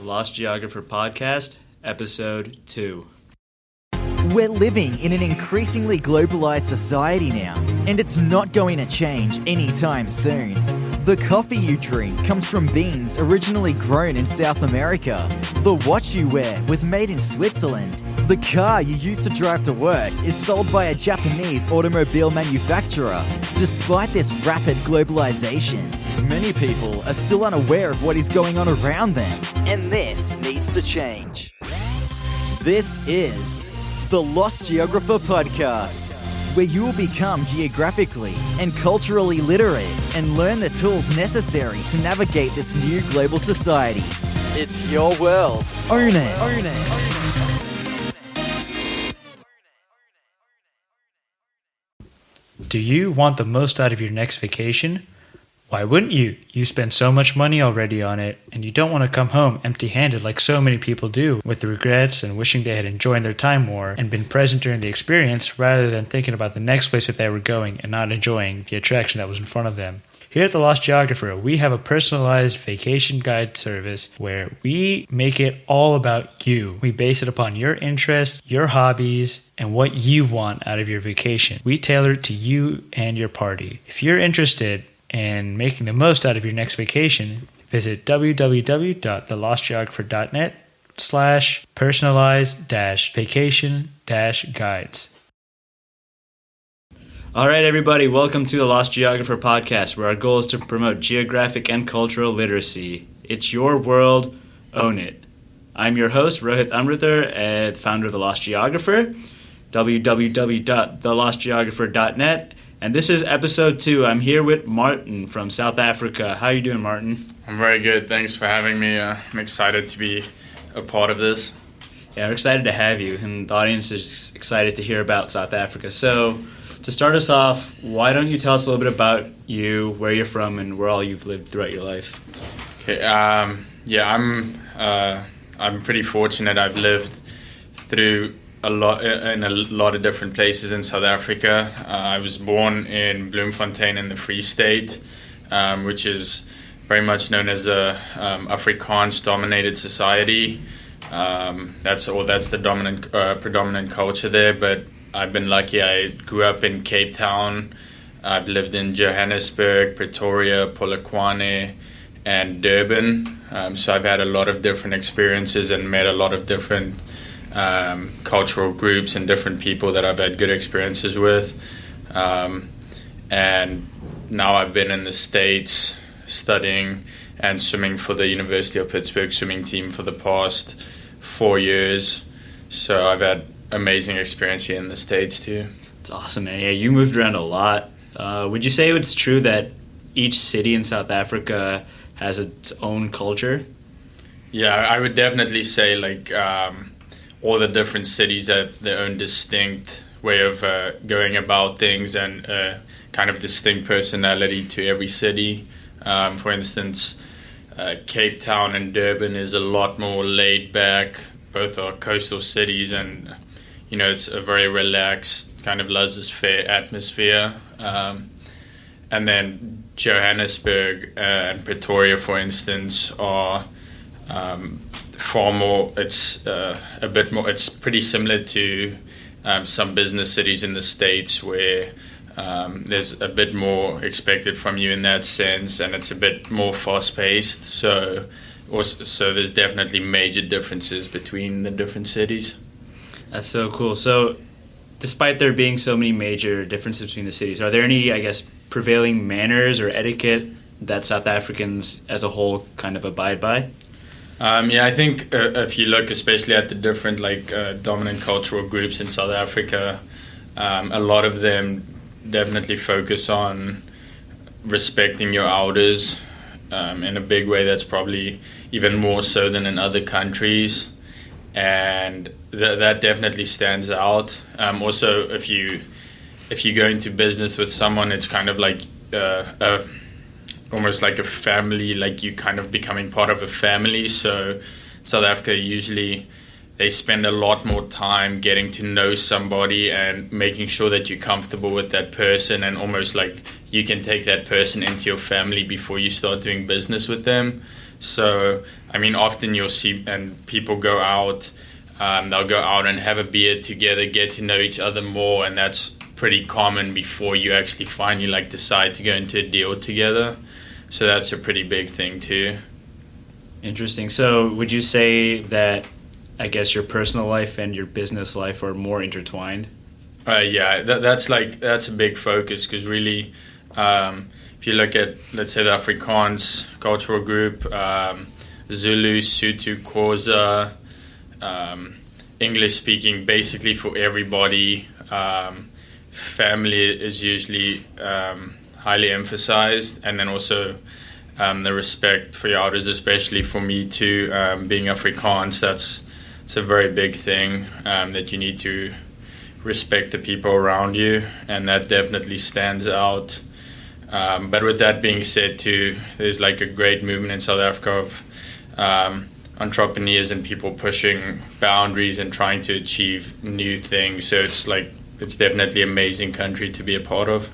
Lost Geographer podcast, episode 2. We're living in an increasingly globalized society now, and it's not going to change anytime soon. The coffee you drink comes from beans originally grown in South America. The watch you wear was made in Switzerland. The car you use to drive to work is sold by a Japanese automobile manufacturer. Despite this rapid globalization, many people are still unaware of what is going on around them, and this needs to change. This is the Lost Geographer podcast, where you will become geographically and culturally literate and learn the tools necessary to navigate this new global society. It's your world. Own it. Own it. Do you want the most out of your next vacation? Why wouldn't you? You spend so much money already on it, and you don't want to come home empty-handed like so many people do, with regrets and wishing they had enjoyed their time more and been present during the experience rather than thinking about the next place that they were going and not enjoying the attraction that was in front of them. Here at the Lost Geographer, we have a personalized vacation guide service where we make it all about you. We base it upon your interests, your hobbies, and what you want out of your vacation. We tailor it to you and your party. If you're interested in making the most out of your next vacation, visit www.thelostgeographer.net/personalized-vacation-guides. All right, everybody, welcome to the Lost Geographer podcast, where our goal is to promote geographic and cultural literacy. It's your world, own it. I'm your host, Rohit Amrithar, and founder of the Lost Geographer, www.thelostgeographer.net, and this is episode 2. I'm here with Martin from South Africa. How are you doing, Martin? I'm very good. Thanks for having me. I'm excited to be a part of this. Yeah, we're excited to have you, and the audience is excited to hear about South Africa. So, to start us off, why don't you tell us a little bit about you, where you're from, and where all you've lived throughout your life? Okay. I'm pretty fortunate. I've lived through a lot of different places in South Africa. I was born in Bloemfontein in the Free State, which is very much known as a Afrikaans-dominated society. That's the predominant culture there. But I've been lucky. I grew up in Cape Town. I've lived in Johannesburg, Pretoria, Polokwane, and Durban. So I've had a lot of different experiences and met a lot of different cultural groups and different people that I've had good experiences with. And now I've been in the States studying and swimming for the University of Pittsburgh swimming team for the past 4 years. So I've had amazing experience here in the States too. It's awesome, man. Yeah, you moved around a lot. Would you say it's true that each city in South Africa has its own culture? Yeah, I would definitely say all the different cities have their own distinct way of going about things and kind of distinct personality to every city. For instance, Cape Town and Durban is a lot more laid back. Both are coastal cities, and it's a very relaxed, kind of laissez-faire atmosphere. And then Johannesburg and Pretoria, for instance, are far more. It's a bit more. It's pretty similar to some business cities in the States, where there's a bit more expected from you in that sense, and it's a bit more fast-paced. So there's definitely major differences between the different cities. That's so cool. So, despite there being so many major differences between the cities, are there any, prevailing manners or etiquette that South Africans as a whole kind of abide by? I think if you look especially at the different dominant cultural groups in South Africa, a lot of them definitely focus on respecting your elders in a big way. That's probably even more so than in other countries, and that definitely stands out. Also, if you go into business with someone, it's kind of like almost like a family, like you kind of becoming part of a family. So South Africa, usually they spend a lot more time getting to know somebody and making sure that you're comfortable with that person, and almost like you can take that person into your family before you start doing business with them. So, I mean, often you'll see and people go out, they'll go out and have a beer together, get to know each other more, and that's pretty common before you actually finally like decide to go into a deal together. So that's a pretty big thing too. Interesting. So would you say that, I guess, your personal life and your business life are more intertwined? Yeah, that's a big focus, because really, if you look at, let's say, the Afrikaans cultural group, Zulu, Sotho, Xhosa, English speaking, basically for everybody, family is usually highly emphasized, and then also the respect for your elders, especially for me too, being Afrikaans, it's a very big thing, that you need to respect the people around you, and that definitely stands out. But with that being said too, there's like a great movement in South Africa of entrepreneurs and people pushing boundaries and trying to achieve new things. So it's definitely an amazing country to be a part of.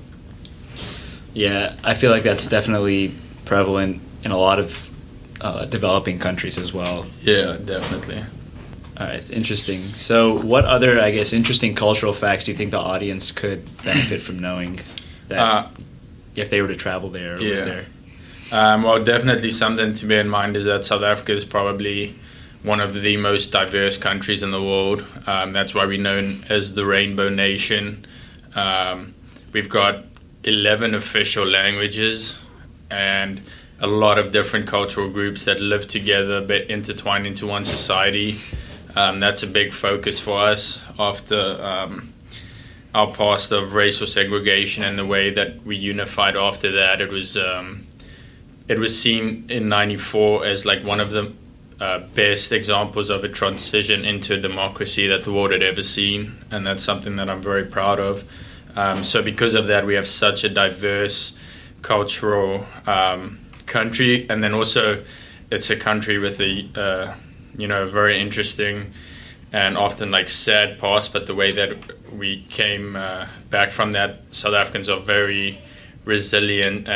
Yeah, I feel like that's definitely prevalent in a lot of developing countries as well. Yeah, definitely. All right, interesting. So what other, I guess, interesting cultural facts do you think the audience could benefit from knowing that if they were to travel there or live there? Well, definitely something to bear in mind is that South Africa is probably one of the most diverse countries in the world. That's why we're known as the Rainbow Nation. We've got 11 official languages and a lot of different cultural groups that live together but intertwined into one society. That's a big focus for us after our past of racial segregation, and the way that we unified after that. It was seen in '94 as like one of the best examples of a transition into democracy that the world had ever seen, and that's something that I'm very proud of. So because of that, we have such a diverse cultural country, and then also it's a country with a very interesting and often like sad past, but the way that we came back from that, South Africans are very resilient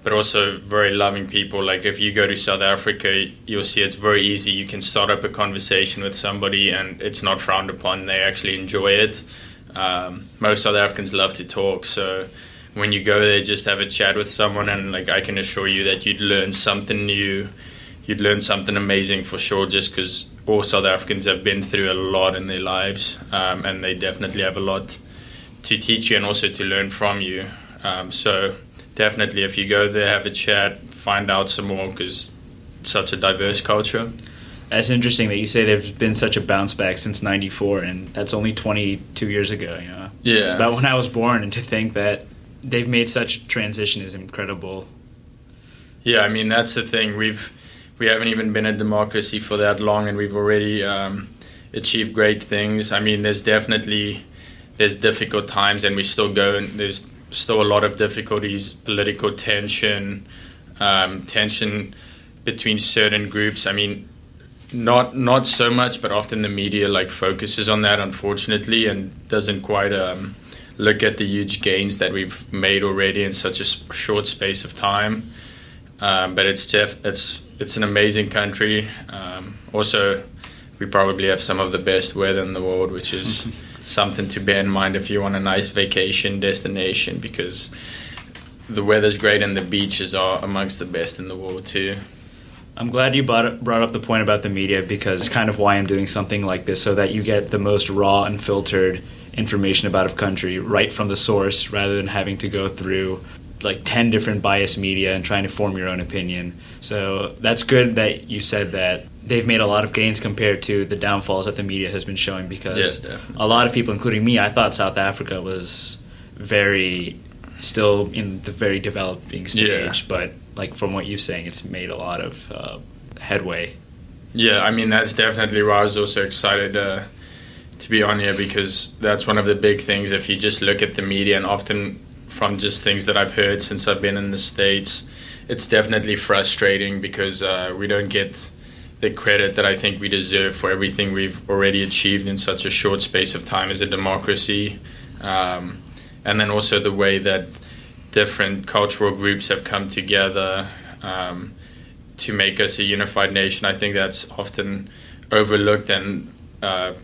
but also very loving people. Like if you go to South Africa, you'll see it's very easy. You can start up a conversation with somebody and it's not frowned upon. They actually enjoy it. Most South Africans love to talk, so when you go there, just have a chat with someone, and like I can assure you that you'd learn something new. You'd learn something amazing for sure, just because all South Africans have been through a lot in their lives, and they definitely have a lot to teach you and also to learn from you. So definitely, if you go there, have a chat, find out some more, because it's such a diverse culture. That's interesting that you say there's been such a bounce back since '94, and that's only 22 years ago. Yeah, it's about when I was born, and to think that they've made such a transition is incredible. Yeah, I mean that's the thing. We haven't even been a democracy for that long, and we've already achieved great things. I mean, there's difficult times, and we still go, and there's still a lot of difficulties, political tension, tension between certain groups. I mean, not so much, but often the media like focuses on that, unfortunately, and doesn't quite look at the huge gains that we've made already in such a short space of time. But it's an amazing country. Also, we probably have some of the best weather in the world, which is something to bear in mind if you want a nice vacation destination, because the weather's great and the beaches are amongst the best in the world too. I'm glad you brought up the point about the media, because it's kind of why I'm doing something like this, so that you get the most raw and filtered information about a country right from the source, rather than having to go through like 10 different biased media and trying to form your own opinion. So that's good that you said that they've made a lot of gains compared to the downfalls that the media has been showing, because a lot of people, including me, I thought South Africa was still in the very developing stage, but like from what you're saying, it's made a lot of headway. Yeah, I mean, that's definitely why I was also excited to be on here, because that's one of the big things. If you just look at the media, and often from just things that I've heard since I've been in the States, it's definitely frustrating, because we don't get the credit that I think we deserve for everything we've already achieved in such a short space of time as a democracy. And then also the way that different cultural groups have come together to make us a unified nation. I think that's often overlooked, and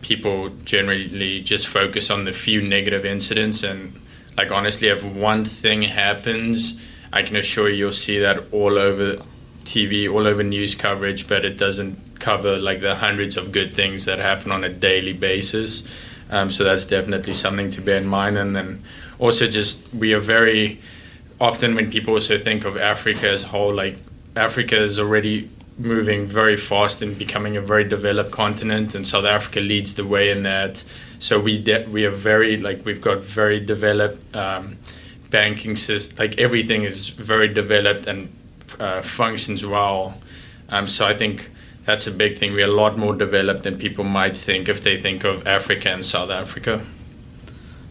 people generally just focus on the few negative incidents. And like honestly, if one thing happens, I can assure you, you'll see that all over TV, all over news coverage, but it doesn't cover like the hundreds of good things that happen on a daily basis. So that's definitely something to bear in mind. And then also just we are very often, when people also think of Africa as a whole, like Africa is already moving very fast and becoming a very developed continent, and South Africa leads the way in that. So we are very, like, we've got very developed banking system, like everything is very developed and functions well. So I think that's a big thing. We're a lot more developed than people might think if they think of Africa and South Africa.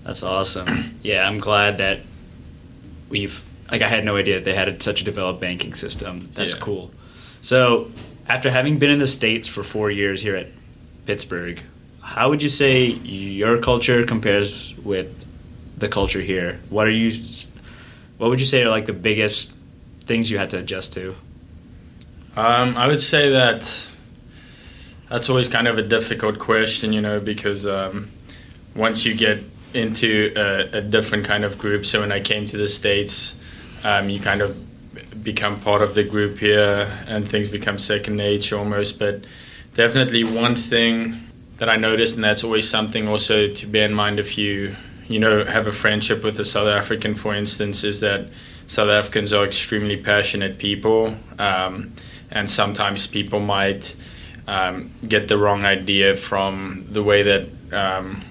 That's awesome. Yeah, I'm glad that I had no idea that they had such a developed banking system. That's cool. So, after having been in the States for 4 years here at Pittsburgh, how would you say your culture compares with the culture here? What would you say are like the biggest things you had to adjust to? I would say that's always kind of a difficult question, because once you get into a different kind of group, so when I came to the States, you kind of become part of the group here and things become second nature almost. But definitely one thing that I noticed, and that's always something also to bear in mind if you have a friendship with a South African, for instance, is that South Africans are extremely passionate people, and sometimes people might get the wrong idea from the way that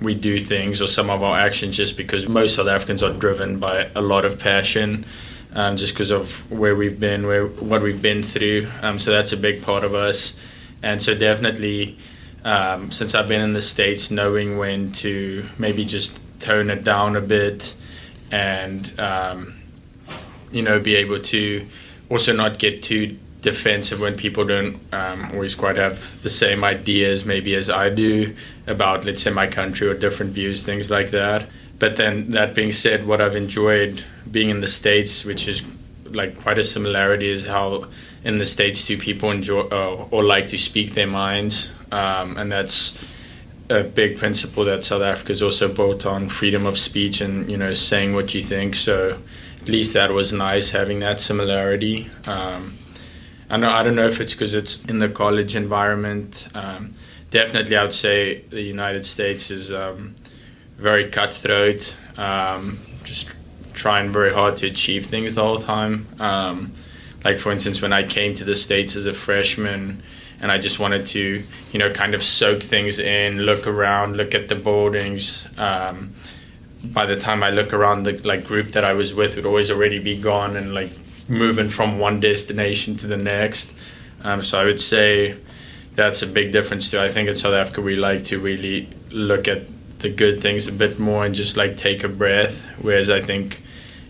we do things or some of our actions, just because most South Africans are driven by a lot of passion, just because of where we've been, what we've been through. So that's a big part of us. And so definitely, since I've been in the States, knowing when to maybe just tone it down a bit and, be able to also not get too defensive when people don't always quite have the same ideas maybe as I do about, let's say, my country or different views, things like that. But then that being said, what I've enjoyed being in the States, which is like quite a similarity, is how in the States too people enjoy or like to speak their minds, and that's a big principle that South Africa is also built on, freedom of speech and saying what you think. So at least that was nice having that similarity. I don't know if it's because it's in the college environment. Definitely, I would say the United States is very cutthroat, just trying very hard to achieve things the whole time. Like, for instance, when I came to the States as a freshman and I just wanted to, kind of soak things in, look around, look at the buildings. By the time I look around, the group that I was with would always already be gone and moving from one destination to the next. So I would say that's a big difference too. I think in South Africa we like to really look at the good things a bit more and just take a breath, whereas I think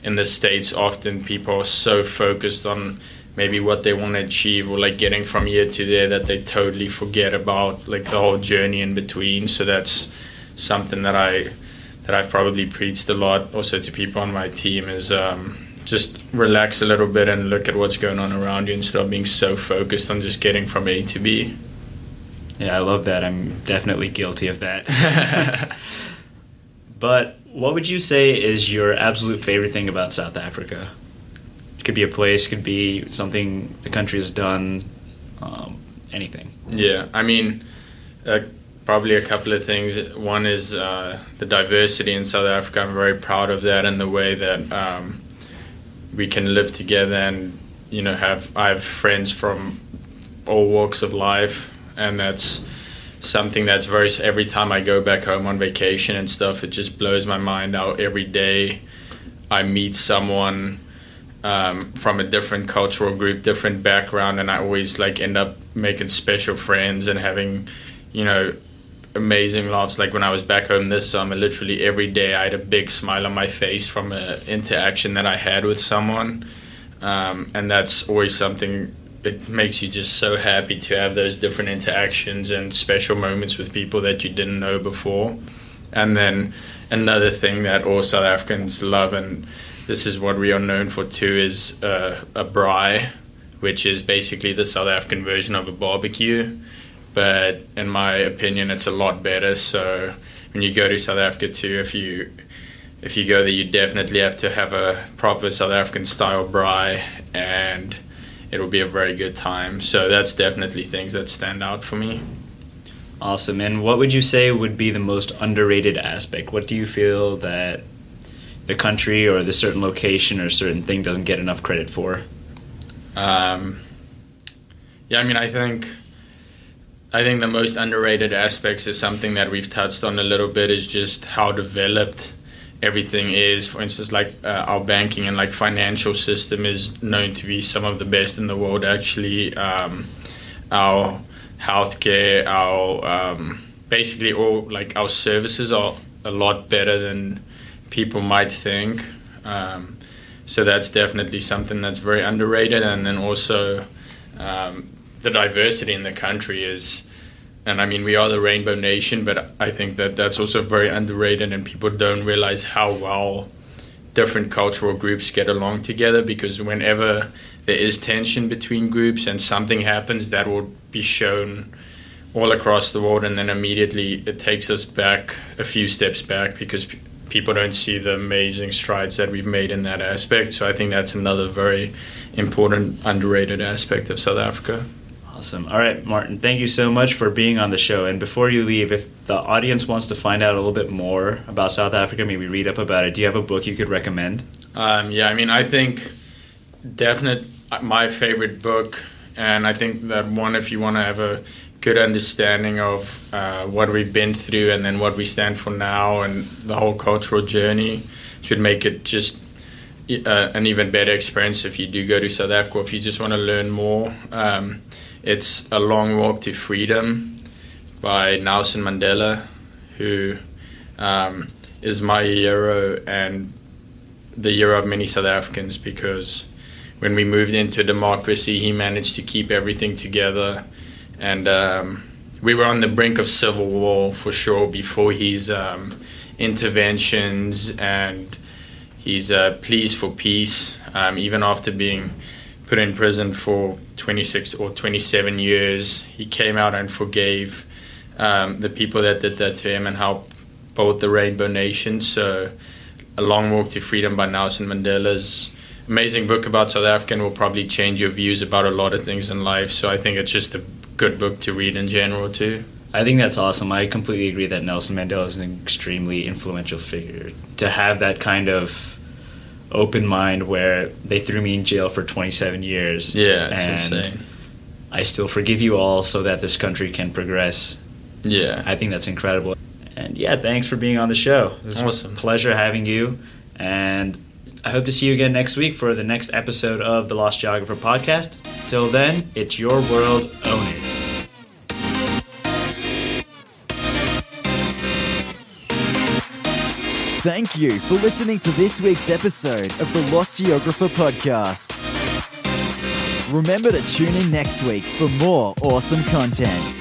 in the States often people are so focused on maybe what they want to achieve or getting from here to there that they totally forget about the whole journey in between. So that's something that I've probably preached a lot also to people on my team, is just relax a little bit and look at what's going on around you instead of being so focused on just getting from A to B. Yeah, I love that. I'm definitely guilty of that. But what would you say is your absolute favorite thing about South Africa? It could be a place, could be something the country has done, anything. Yeah, I mean, probably a couple of things. One is the diversity in South Africa. I'm very proud of that, and the way that we can live together and I have friends from all walks of life. And that's something that's every time I go back home on vacation and stuff, it just blows my mind out. Every day I meet someone from a different cultural group, different background, and I always end up making special friends and having, amazing laughs. Like when I was back home this summer, literally every day I had a big smile on my face from an interaction that I had with someone. And that's always something. It makes you just so happy to have those different interactions and special moments with people that you didn't know before. And then another thing that all South Africans love, and this is what we are known for too, is a braai, which is basically the South African version of a barbecue. But in my opinion, it's a lot better. So when you go to South Africa too, if you go there, you definitely have to have a proper South African style braai, and it'll be a very good time. So that's definitely things that stand out for me. Awesome. And what would you say would be the most underrated aspect? What do you feel that the country or the certain location or certain thing doesn't get enough credit for? I think the most underrated aspects is something that we've touched on a little bit, is just how developed everything is. For instance, like our banking and like financial system is known to be some of the best in the world, actually. Our healthcare, our basically all like our services are a lot better than people might think. So that's definitely something that's very underrated. And then also the diversity in the country is, and I mean, we are the Rainbow Nation, but I think that that's also very underrated, and people don't realize how well different cultural groups get along together, because whenever there is tension between groups and something happens, that will be shown all across the world, and then immediately it takes us back a few steps back, because people don't see the amazing strides that we've made in that aspect. So I think that's another very important, underrated aspect of South Africa. Awesome. All right, Martin, thank you so much for being on the show. And before you leave, if the audience wants to find out a little bit more about South Africa, maybe read up about it, do you have a book you could recommend? I think my favorite book, and I think that one, if you want to have a good understanding of what we've been through and then what we stand for now and the whole cultural journey, should make it just an even better experience if you do go to South Africa, or if you just want to learn more. It's A Long Walk to Freedom by Nelson Mandela, who is my hero and the hero of many South Africans, because when we moved into democracy, he managed to keep everything together. And we were on the brink of civil war, for sure, before his interventions and his pleas for peace, even after being put in prison for 26 or 27 years. He came out and forgave the people that did that to him and helped build the Rainbow Nation. So A Long Walk to Freedom by Nelson Mandela's amazing book about South Africa, and will probably change your views about a lot of things in life. So I think it's just a good book to read in general too. I think that's awesome. I completely agree that Nelson Mandela is an extremely influential figure. To have that kind of open mind where they threw me in jail for 27 years. Yeah, it's insane. I still forgive you all so that this country can progress. Yeah. I think that's incredible. And yeah, thanks for being on the show. It was awesome. A pleasure having you. And I hope to see you again next week for the next episode of the Lost Geographer podcast. Till then, it's your world, own it. Thank you for listening to this week's episode of the Lost Geographer podcast. Remember to tune in next week for more awesome content.